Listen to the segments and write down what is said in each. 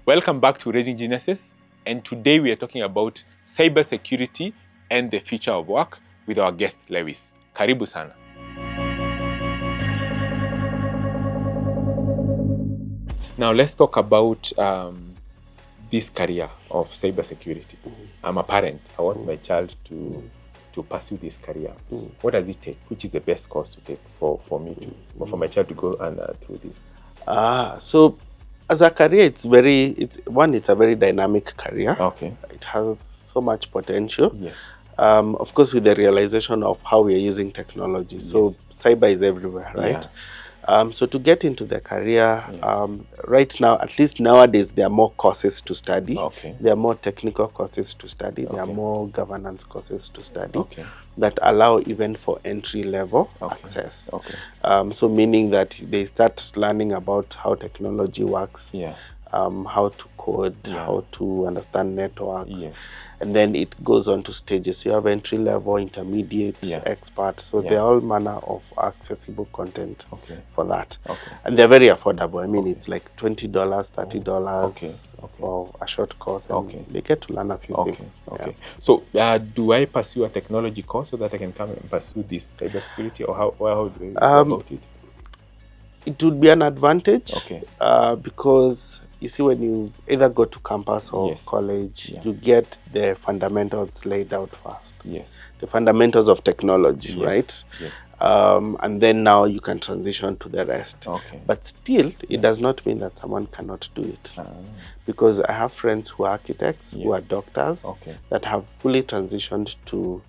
Welcome back to Raising Geniuses, and today we are talking about cybersecurity and the future of work with our guest Lewis. Karibu sana. Now let's talk about this career of cybersecurity. I'm a parent. I want my child to pursue this career. What does it take? Which is the best course to take for me to, for my child to go and through this? So as a career, it's a very dynamic career. Okay. It has so much potential. Yes. Of course, with the realization of how we are using technology. So cyber is everywhere, right? So to get into the career, right now, at least nowadays, there are more courses to study. Okay. There are more technical courses to study. There are more governance courses to study that allow even for entry-level access. So meaning that they start learning about how technology works, how to code, how to understand networks. And then it goes on to stages. You have entry level, intermediate, expert. So there are all manner of accessible content for that. And they're very affordable. I mean, it's like $20, $30 for a short course. And they get to learn a few things. So do I pursue a technology course so that I can come and pursue this cybersecurity, or how do I go about it? It would be an advantage because you see, when you either go to campus or college, you get the fundamentals laid out first. The fundamentals of technology, right? And then now you can transition to the rest. But still, it does not mean that someone cannot do it. Because I have friends who are architects, who are doctors, that have fully transitioned to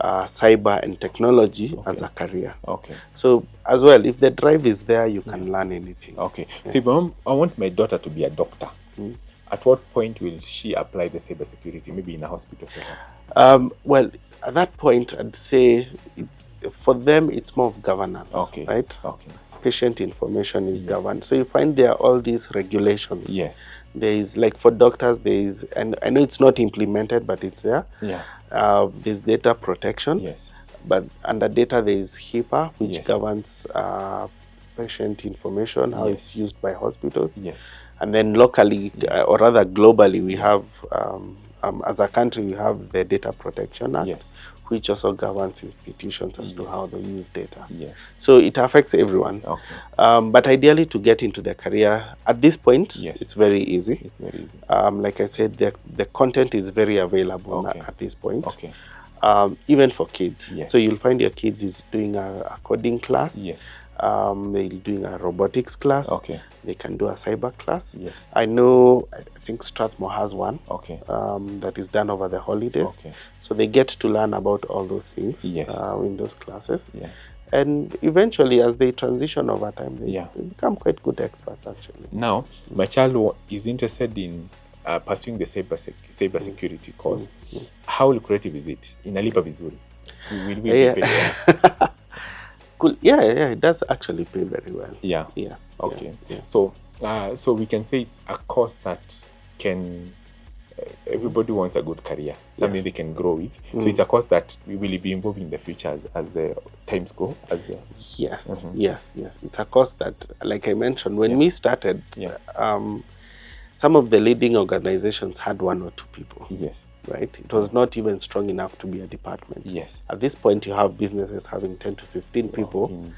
cyber and technology as a career. So as well, if the drive is there, you can learn anything. So if I want my daughter to be a doctor, at what point will she apply the cybersecurity? Maybe in a hospital setting? Well, at that point, I'd say for them it's more of governance, right? Patient information is governed. So you find there are all these regulations. There is, like for doctors, and I know it's not implemented, but it's there. There's data protection. But under data, there is HIPAA, which governs patient information, how it's used by hospitals. And then locally, or rather globally, we have, as a country, we have the Data Protection Act, which also governs institutions as to how they use data. So it affects everyone. But ideally, to get into the career, at this point, it's very easy. Like I said, the content is very available at this point. Even for kids. So you'll find your kids is doing a coding class. They're doing a robotics class. They can do a cyber class. I know, I think Strathmore has one that is done over the holidays. So they get to learn about all those things in those classes. And eventually, as they transition over time, they become quite good experts, actually. Now, my child is interested in pursuing the cybersecurity course. How lucrative is it? Inalipa vizuri? Will we be paid well? Cool. Yeah, it does actually pay very well. Yes. So we can say it's a course that can everybody wants a good career, something they can grow with. So it's a course that we will be involved in the future as the times go. Yes. It's a course that, like I mentioned, when we started, some of the leading organizations had 1 or 2 people. Right? It was not even strong enough to be a department. At this point, you have businesses having 10 to 15 people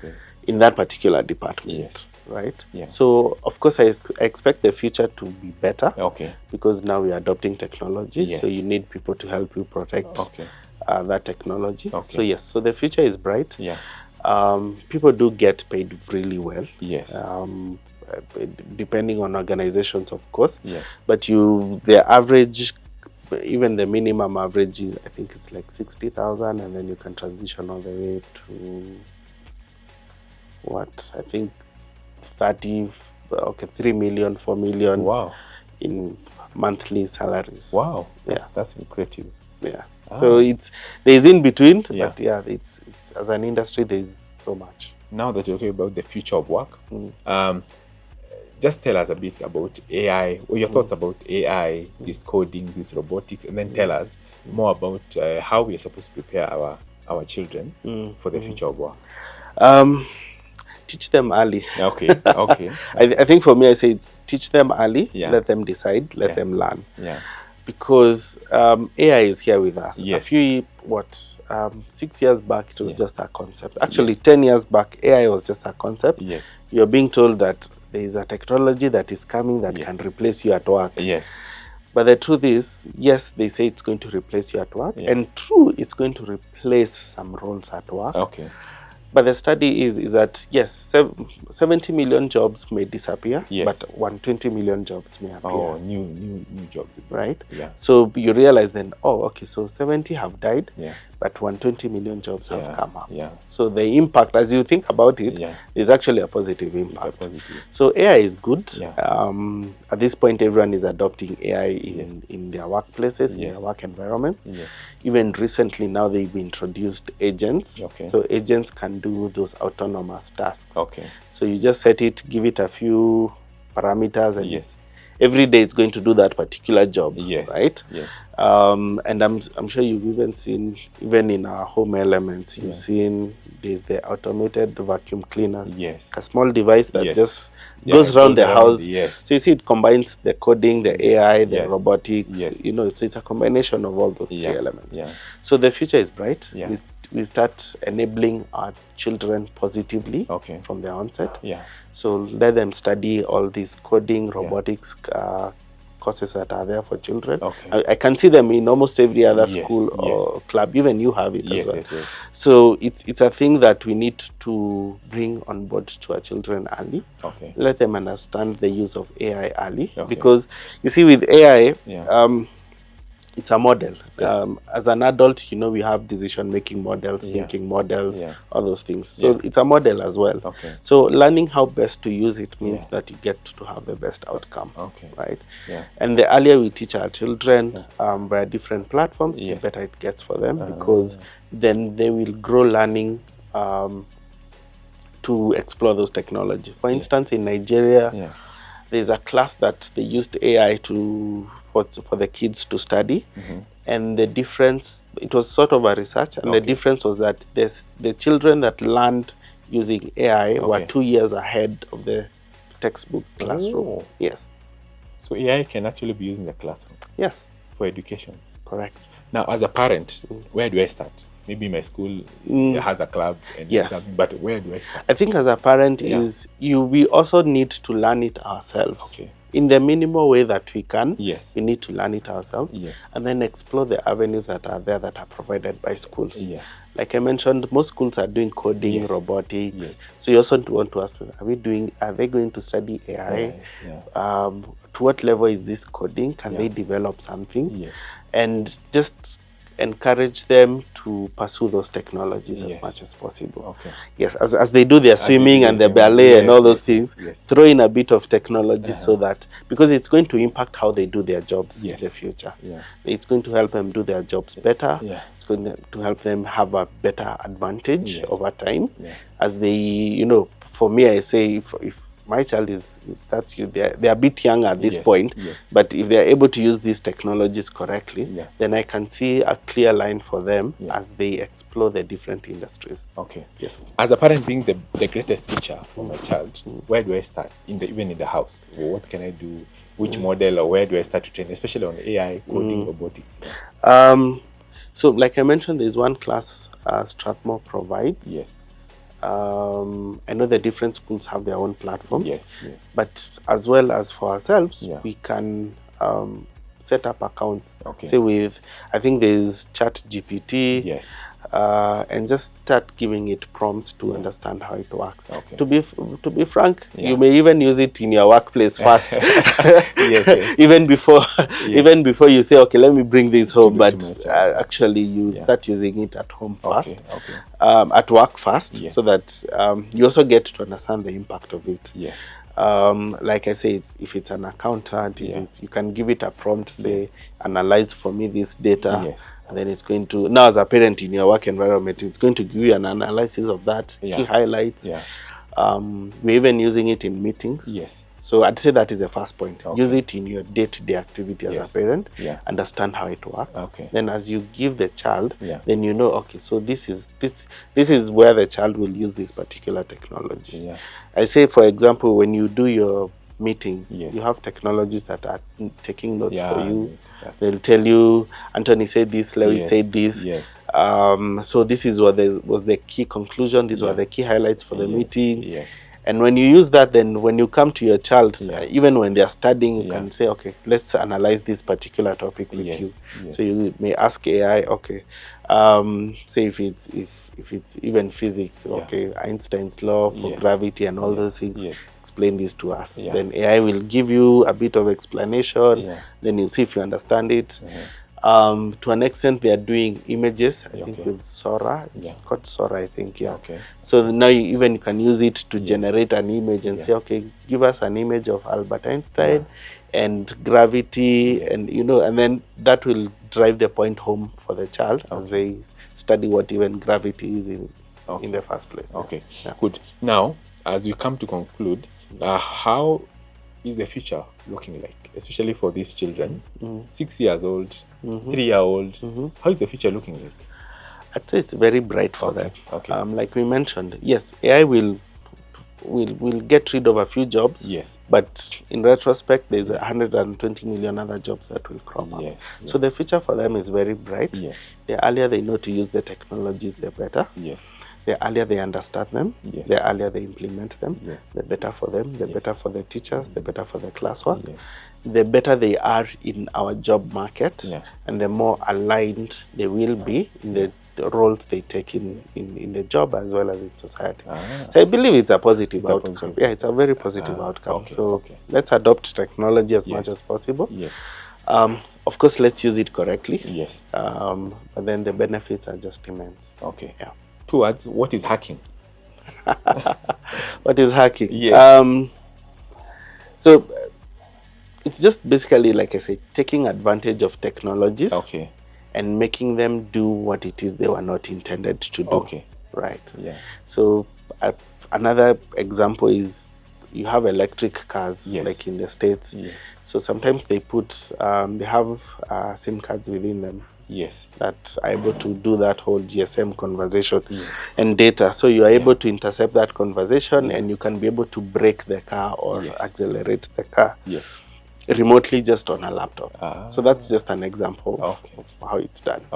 in that particular department. Right? So, of course, I expect the future to be better because now we are adopting technology. So you need people to help you protect that technology. So yes, so the future is bright. People do get paid really well. Depending on organizations, of course. But the average, even the minimum average is, I think it's like 60,000, and then you can transition all the way to I think 3 million, 4 million in monthly salaries. That's lucrative. So there's in between, but it's as an industry, there's so much. Now that you're talking about the future of work, just tell us a bit about AI, or your thoughts about AI, this coding, this robotics, and then tell us more about how we are supposed to prepare our children for the future of work. teach them early. Okay. Okay. I think for me, I say it's teach them early, Yeah. let them decide, let Yeah. them learn. Yeah. Because AI is here with us. Yes. A few, 6 years back, it was Yeah. just a concept. Actually, 10 years back, AI was just a concept. Yes. You're being told that there is a technology that is coming that can replace you at work. Yes. But the truth is, yes, they say it's going to replace you at work. Yeah. And true, it's going to replace some roles at work. Okay. But the study is that, yes, 70 million jobs may disappear, Yes. but 120 million jobs may appear. Oh, new jobs. Right? Yeah. So you realize then, oh, okay, so 70 have died, Yeah. but 120 million jobs have come up. Yeah. So the impact, as you think about it, is actually a positive impact. It's a positive. So AI is good. Yeah. At this point, everyone is adopting AI in their workplaces, in their work environments. Yes. Even recently now they've introduced agents. Okay. So agents can do those autonomous tasks. Okay. So you just set it, give it a few parameters, and yes. Every day it's going to do that particular job. Yes. Right? Yes. And I'm sure you've even seen, even in our home elements, you've seen there's the automated vacuum cleaners. Yes. A small device that just goes around the house. Yes. So you see it combines the coding, the AI, the robotics, Yes. So it's a combination of all those three elements. Yeah. So the future is bright. Yeah. We start enabling our children positively from the onset. Yeah. So let them study all these coding, robotics courses that are there for children. Okay. I can see them in almost every other school or club. Even you have it as well. Yes. So it's a thing that we need to bring on board to our children early. Okay. Let them understand the use of AI early. Because you see, with AI, it's a model. Yes. As an adult, we have decision-making models, thinking models, all those things. So it's a model as well. Okay. So learning how best to use it means that you get to have the best outcome. Okay. Right? Yeah. And the earlier we teach our children via different platforms, the better it gets for them, because then they will grow learning to explore those technologies. For instance, in Nigeria, there's a class that they used AI for the kids to study. And the difference, it was sort of a research, and the difference was that the children that learned using AI were 2 years ahead of the textbook classroom. Oh. Yes. So AI can actually be used in the classroom? Yes. For education? Correct. Now, as a parent, where do I start? Maybe my school has a club, and but where do I start? I think as a parent we also need to learn it ourselves. Okay. In the minimal way that we can. Yes. We need to learn it ourselves. Yes. And then explore the avenues that are there that are provided by schools. Yes. Like I mentioned, most schools are doing coding, robotics. Yes. So you also want to ask, are they going to study AI? To what level is this coding? Can they develop something? Yes. And just encourage them to pursue those technologies as much as possible. Okay. Yes, as they do their swimming and their ballet and all those things, throw in a bit of technology so that, because it's going to impact how they do their jobs in the future. It's going to help them do their jobs better. It's going to help them have a better advantage over time. As they, for me, I say if my child starts they're a bit young at this point, but if they're able to use these technologies correctly, then I can see a clear line for them as they explore the different industries. Okay. Yes. As a parent, being the greatest teacher for my child, where do I start? Even in the house, what can I do? Which model, or where do I start to train, especially on AI, coding, robotics? So, like I mentioned, there's one class Strathmore provides. Yes. I know the different schools have their own platforms. Yes. But as well as for ourselves, we can set up accounts. Say with, I think there's ChatGPT. Yes. And just start giving it prompts to understand how it works. Okay. To be frank, you may even use it in your workplace first. Yes. Even before you say, okay, let me bring this home, but actually you start using it at home first. Okay. At work first, so that you also get to understand the impact of it. Yes. Like I say, if it's an accountant, you can give it a prompt, say, analyze for me this data. Yes. And then it's going to, now as a parent in your work environment, it's going to give you an analysis of that, key highlights. We're even using it in meetings. Yes. So I'd say that is the first point. Use it in your day-to-day activity as a parent. Understand how it works. Then as you give the child, then you know, okay, so this is where the child will use this particular technology. I say, for example, when you do your meetings, you have technologies that are taking notes for you. They'll tell you, Anthony said this, Lewis said this. So this is what was the key conclusion. These were the key highlights for the meeting. And when you use that, then when you come to your child, even when they're studying, you can say, okay, let's analyze this particular topic with you. So you may ask AI, okay, say if it's even physics, okay, Einstein's law for gravity and all those things, explain this to us. Then AI will give you a bit of explanation. Then you'll see if you understand it. To an extent, they are doing images, I think with Sora. It's called Sora, I think, So now you can use it to generate an image and say, okay, give us an image of Albert Einstein and gravity, and and then that will drive the point home for the child as they study what even gravity is in the first place. Good. Now, as we come to conclude, how is the future looking like, especially for these children, 6 years old, 3-year-olds? How is the future looking like? I'd say it's very bright for them. Like we mentioned, yes, AI will get rid of a few jobs. But in retrospect, there's 120 million other jobs that will crop up. So the future for them is very bright. The earlier they know to use the technologies, the better. The earlier they understand them, the earlier they implement them, the better for them, the better for the teachers, the better for the classwork, the better they are in our job market, and the more aligned they will be in the roles they take in the job as well as in society. So I believe it's a positive outcome. It's a very positive outcome. Let's adopt technology as much as possible. Of course, let's use it correctly. But then the benefits are just immense. Towards what is hacking? What is hacking? So it's just basically, like I said, taking advantage of technologies and making them do what it is they were not intended to do. Right. So another example is you have electric cars, like in the States. So sometimes they put they have SIM cards within them. That are able to do that whole GSM conversation and data. So you are able to intercept that conversation and you can be able to brake the car or accelerate the car remotely just on a laptop. So that's just an example of how it's done.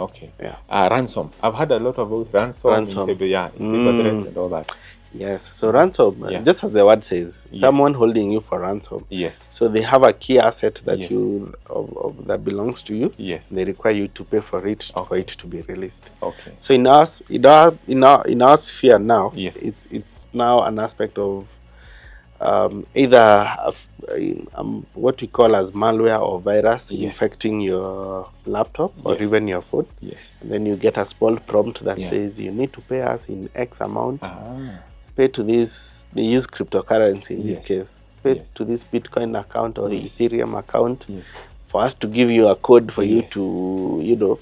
Ransom. I've had a lot of ransom. In cyber threats and all that. Yes, so ransom, just as the word says, someone holding you for ransom. So they have a key asset that that belongs to you. They require you to pay for it for it to be released. So in our sphere now, it's now an aspect of either what we call as malware or virus infecting your laptop or even your phone. And then you get a small prompt that says you need to pay us in X amount. Pay to this, they use cryptocurrency in this case, pay to this Bitcoin account or Ethereum account for us to give you a code for you to,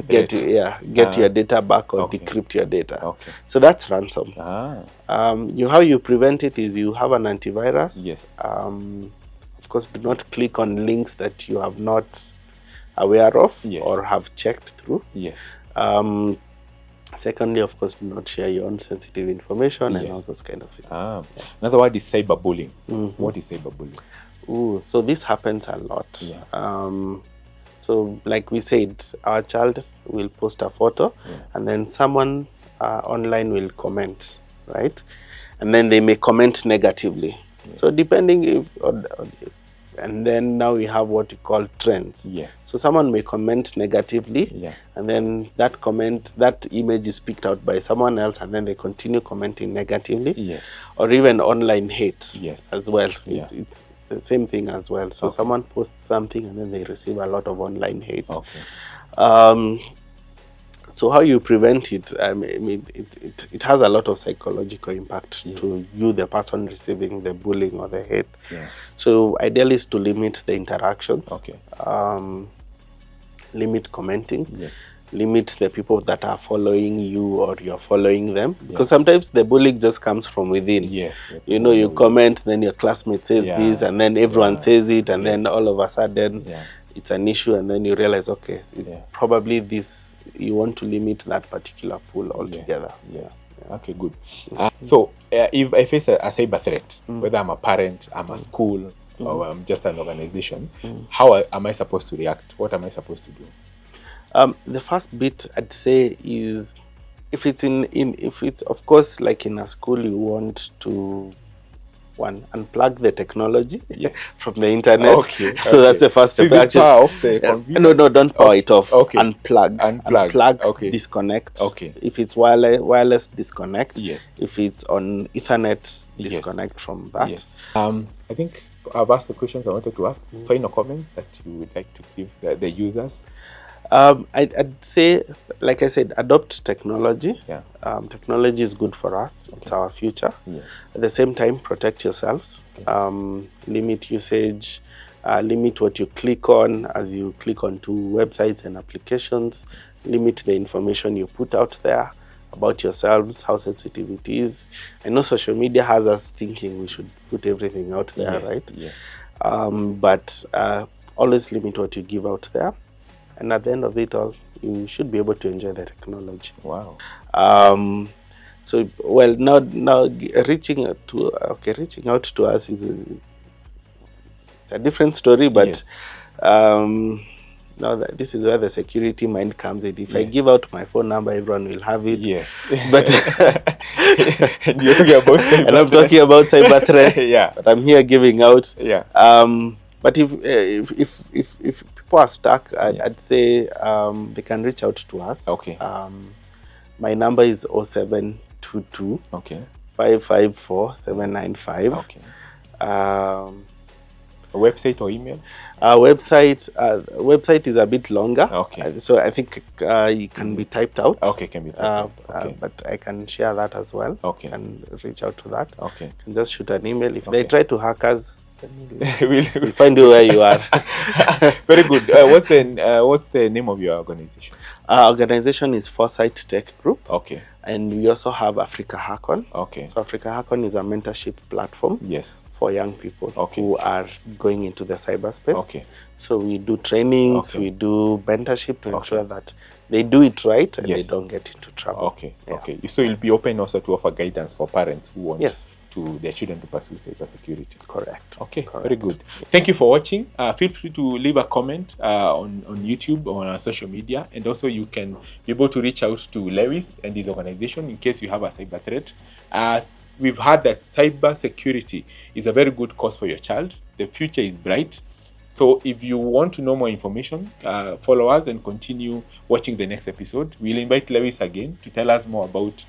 get your data back or decrypt your data. So that's ransom. How you prevent it is you have an antivirus. Of course, do not click on links that you have not aware of or have checked through. Secondly, of course, do not share your own sensitive information and all those kind of things. Another word is cyberbullying. What is cyberbullying? So this happens a lot. So like we said, our child will post a photo and then someone online will comment, right? And then they may comment negatively. So depending and then now we have what we call trends. So someone may comment negatively, and then that image is picked out by someone else, and then they continue commenting negatively, or even online hate as well. It's the same thing as well. So someone posts something, and then they receive a lot of online hate. So how you prevent it? I mean, it has a lot of psychological impact to you, the person receiving the bullying or the hate. So ideally is to limit the interactions. Limit commenting. limit the people that are following you or you're following them, because sometimes the bullying just comes from within. Yes. You know, you comment, then your classmate says this, and then everyone says it, and then all of a sudden it's an issue, and then you realize, okay, probably this, you want to limit that particular pool altogether. Okay, good. So if I face a cyber threat, whether I'm a parent, I'm a school, or I'm just an organization, how am I supposed to react? What am I supposed to do? The first bit I'd say is, if it's if it's, of course, like in a school, you want to unplug the technology from the internet. Okay. So that's the first step. So is it power off the computer? No, don't power it off. Okay. Unplug. Okay. Disconnect. Okay. If it's wireless, disconnect. Yes. If it's on Ethernet, disconnect from that. Yes. I think I've asked the questions I wanted to ask. Final comments that you would like to give the users? I'd say, like I said, adopt technology. Technology is good for us. It's our future. At the same time, protect yourselves. Limit usage. Limit what you click on as you click onto websites and applications. Limit the information you put out there about yourselves, how sensitive it is. I know social media has us thinking we should put everything out there, right? But always limit what you give out there. And at the end of it all, you should be able to enjoy the technology. Wow. So, well, now reaching out to us is a different story, but now that this is where the security mind comes in. If I give out my phone number, everyone will have it. Yes. But and you're talking about cyber and I'm talking about cyber threats. But I'm here giving out. But if people are stuck, I'd say they can reach out to us. Okay. My number is 0722 554 795. Okay. A website or email? Website is a bit longer. Okay. So I think it can be typed out. Okay, can be typed out. Okay. But I can share that as well. Okay. And reach out to that. Okay. And just shoot an email. If they try to hack us, we'll find you where you are. Very good. What's the name of your organization? Our organization is Foresight Tech Group. Okay. And we also have Africa Hackon. Okay. So Africa Hackon is a mentorship platform. Yes. For young people who are going into the cyberspace. Okay. So we do trainings, we do mentorship to ensure that they do it right and they don't get into trouble. Okay. Okay. So you'll be open also to offer guidance for parents who want their children to pursue cybersecurity. Correct. Okay. Correct. Very good. Thank you for watching. Feel free to leave a comment on YouTube or on our social media, and also you can be able to reach out to Lewis and his organization in case you have a cyber threat. As we've heard that cybersecurity is a very good cause for your child. The future is bright. So if you want to know more information, follow us and continue watching the next episode. We'll invite Lewis again to tell us more about,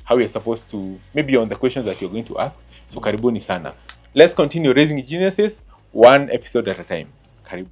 how you're supposed to, maybe on the questions that you're going to ask. So karibuni sana. Let's continue raising geniuses one episode at a time. Karibu.